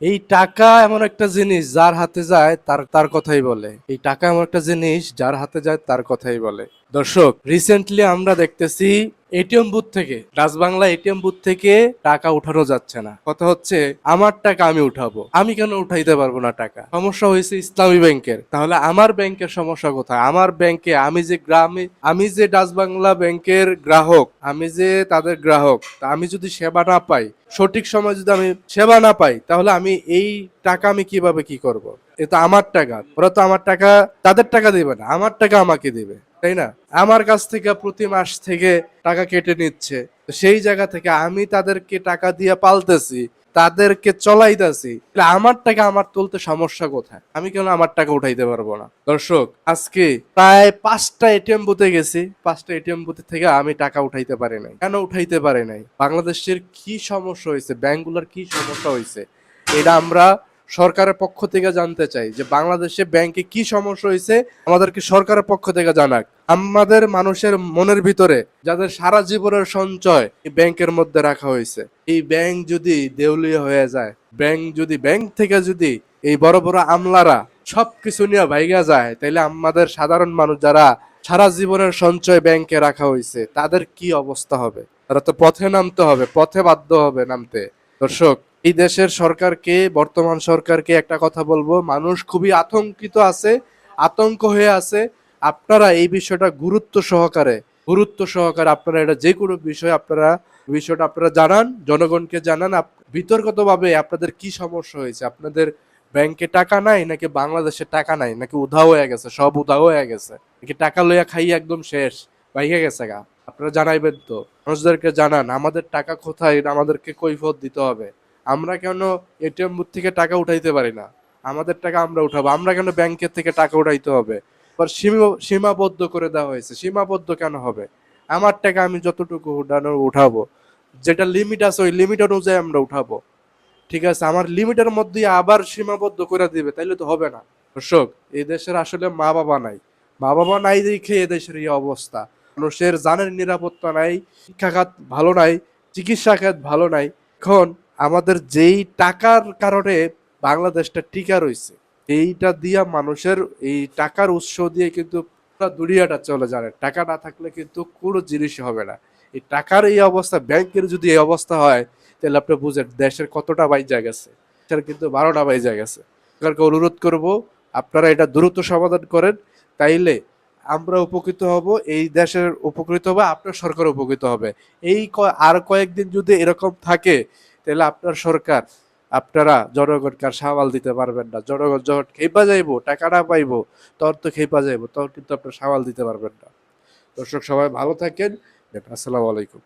এই টাকা এমন একটা জিনিস যার হাতে যায় তার তার কথাই বলে। এই টাকা এমন একটা জিনিস যার হাতে যায় তার কথাই বলে। দর্শক, রিসেন্টলি আমরা দেখতেছি এটিএম বুথ থেকে, রাজবাংলা এটিএম বুথ থেকে টাকা উঠানো যাচ্ছে না। কথা হচ্ছে আমার টাকা আমি উঠাবো, আমি কেন উঠাইতে পারবো না টাকা? সমস্যা হয়েছে ইসলামী ব্যাংকের। তাহলে আমার ব্যাংকের সমস্যা কোথায়? আমার ব্যাংকে আমি যে গ্রামে, আমি যে ডাচবাংলা ব্যাংকের গ্রাহক, আমি যে তাদের গ্রাহক, তা আমি যদি সেবা না পাই, সঠিক সময় যদি আমি সেবা না পাই, তাহলে আমি এই টাকা আমি কিভাবে কি করব? এ তো আমার টাকা, ওরা তো আমার টাকা তাদের টাকা দিবে না, আমার টাকা আমাকে দিবে, তাই না? আমার কাছ থেকে প্রতি মাস থেকে টাকা কেটে নিচ্ছে। তো সেই জায়গা থেকে আমি তাদেরকে টাকা দিয়ে পালতেছি, তাদেরকে চলাইতেছি, আমার টাকা আমার তুলতে সমস্যা কোথায়? আমি কেন আমার টাকা উঠাইতে পারবো না? দর্শক, আজকে প্রায় 5টা এটিএম বুথে গেছি, 5টা এটিএম বুথ থেকে আমি টাকা উঠাইতে পারি নাই। কেন উঠাইতে পারি নাই? বাংলাদেশের কি সমস্যা হয়েছে, ব্যাংকগুলোর কি সমস্যা হয়েছে, এটা আমরা সরকারের পক্ষ থেকে জানতে চাই। যে বাংলাদেশে ব্যাংকে কি সমস্যা হয়েছে, আমাদেরকে সরকারের পক্ষ থেকে জানাক। আমাদের মানুষের মনের ভিতরে যাদের সারা জীবনের সঞ্চয় এই ব্যাংকের মধ্যে রাখা হয়েছে, এই ব্যাংক যদি দেউলিয়া হয়ে যায়, ব্যাংক থেকে যদি এই বড় বড় আমলারা সবকিছু নিয়ে ভাইগা যায়, তাইলে আমাদের সাধারণ মানুষ যারা সারা জীবনের সঞ্চয় ব্যাংকে রাখা হয়েছে, তাদের কি অবস্থা হবে? তারা তো পথে নামতে হবে, পথে বাধ্য হবে নামতে। দর্শক, এই দেশের সরকারকে, বর্তমান সরকারকে একটা কথা বলবো, মানুষ খুবই আতঙ্কিত আছে, আতঙ্ক হয়ে আছে। আপনারা এই বিষয়টা গুরুত্ব সহকারে আপনারা এটা যে কোনো বিষয় আপনারা বিষয়টা আপনারা জানান, জনগণকে জানান। বিতর্কতভাবে আপনাদের কি সমস্যা হয়েছে, আপনাদের ব্যাংকে টাকা নাই নাকি বাংলাদেশে টাকা নাই, নাকি উধাও হয়ে গেছে, সব উধাও হয়ে গেছে, নাকি টাকা লইয়া খাই একদম শেষ বাইকে গেছে গা? আপনারা জানাইবেন তো, মানুষদেরকে জানান আমাদের টাকা কোথায়, এটা আমাদেরকে কৈফিয়ত দিতে হবে। আমরা কেন এটিএম বুথ থেকে টাকা উঠাইতে পারি না? আমাদের টাকা আমরা উঠাবো, আমরা কেন ব্যাংকের থেকে টাকা উঠাইতে হবে? আবার সীমাবদ্ধ করে দেওয়া হয়েছে। সীমাবদ্ধ কেন হবে? আমার টাকা আমি যতটুকু উঠাবো, যেটা লিমিট আছে ওই লিমিট অনুযায়ী আমরা উঠাবো। ঠিক আছে, আমার লিমিটের মধ্যে আবার সীমাবদ্ধ করে দিবে, তাইলে তো হবে না। দর্শক, এই দেশের আসলে মা বাবা নাই। মা বাবা নাই দেখে এ দেশের এই অবস্থা। মানুষের জানের নিরাপত্তা নাই, শিক্ষা খাত ভালো নাই, চিকিৎসা খাত ভালো নাই। এখন আমাদের যেই টাকার কারণে বাংলাদেশটা টিকা রয়েছে, এইটা দিয়া মানুষের এই টাকার উৎস দিয়ে কিন্তু পুরো দুনিয়াটা চলে যাবে। টাকা না থাকলে কিন্তু কোনো জিনিসই হবে না। এই টাকার এই অবস্থা, ব্যাংকের যদি এই অবস্থা হয়, তাহলে আপনি বুঝেন দেশের কতটা বাইজা গেছে। দেশের কিন্তু 12টা বাইজা গেছে। সরকারকে অনুরোধ করব, আপনারা এটা দ্রুত সমাধান করেন, তাইলে আমরা উপকৃত হব, এই দেশের উপকৃত হবে, আপনার সরকার উপকৃত হবে। আর কয়েকদিন যদি এরকম থাকে, তাহলে আপনার সরকার, আপনারা জনগণকে আর সামাল দিতে পারবেন না। জনগণ যখন খেপা যাইবো, টাকা না পাইবো, তখন তো খেপা যাইবো, তখন কিন্তু আপনার সামাল দিতে পারবেন না। দর্শক, সবাই ভালো থাকেন। আসসালামু আলাইকুম।